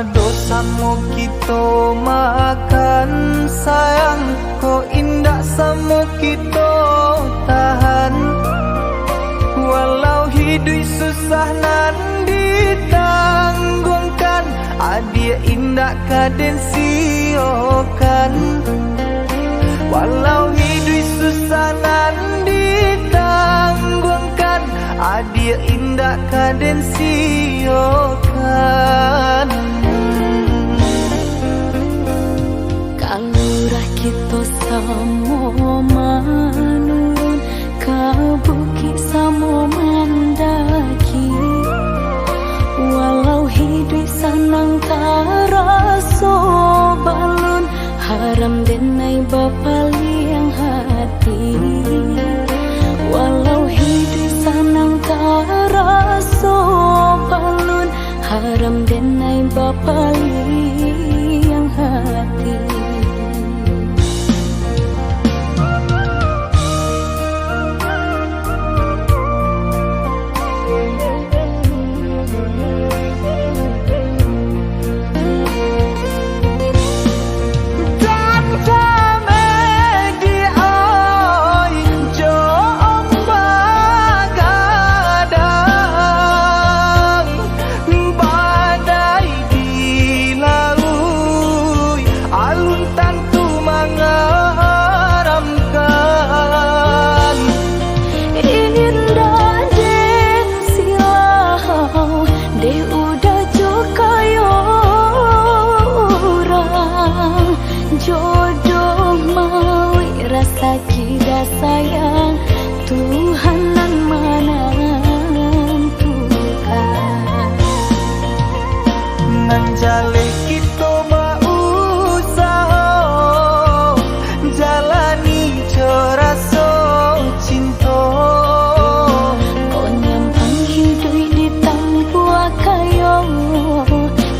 Dosamu kita makan sayang, kok indah samu kita tahan. Walau hidup susah nan ditanggungkan, adia indah kaden siokan. Walau hidup susah nan ditanggungkan, adia indah kaden siokan. Kalurah kita samo manurun ka bukit samo mendaki, walau hidup sanang karaso balun, haram denai bapaliang hati. Walau hidup sanang karaso balun, haram denai bapaliang hati. Jodoh mawi rasa kita sayang, Tuhan yang menentukan. Nan jale kita berusaha, jalani coraso cinta. Kau nyampang hidup di tanpa kayo,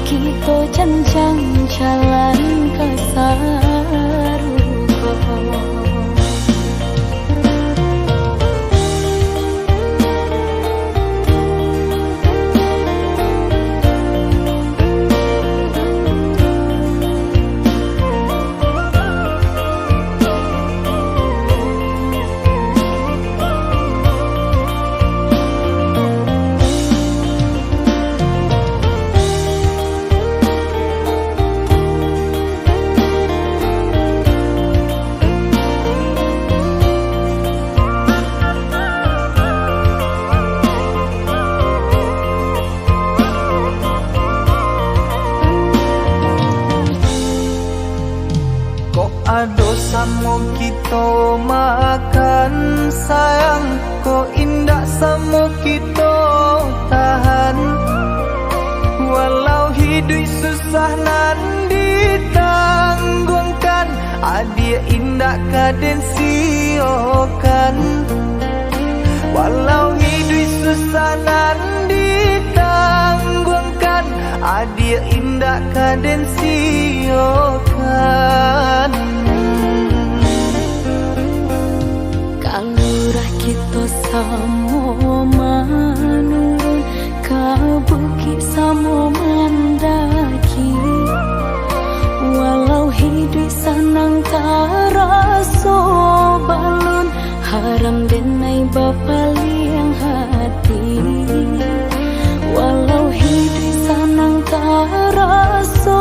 kita janjang jalan kasar. Dosamu kita makan sayang, kok indah samu kita tahan. Walau hidup susah nan ditanggungkan, adia indah kaden siokan. Walau hidup susah nan ditanggungkan, adia indah kaden siokan. Kalurah kita samo manurun ka bukit samo mendaki, walau hidup sanang karaso balun, haram denai bapaliang hati. Walau hidup sanang karaso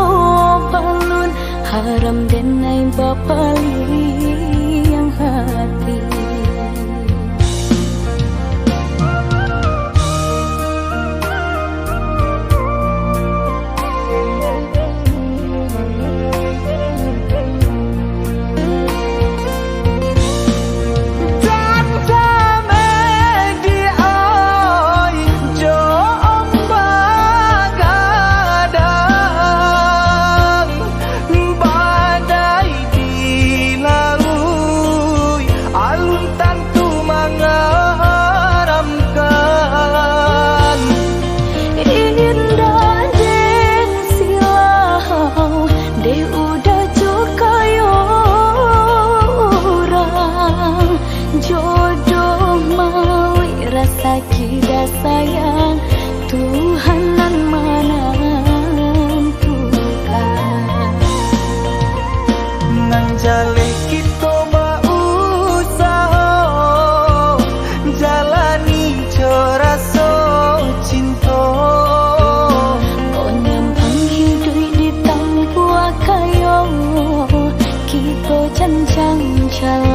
balun, haram denai bapaliang hati. kita sayang Tuhan nan menentukan. Nang jale kita berusaha jalani rasa cinta. Konem panghidup di tanpa kayo kita cancang jalan.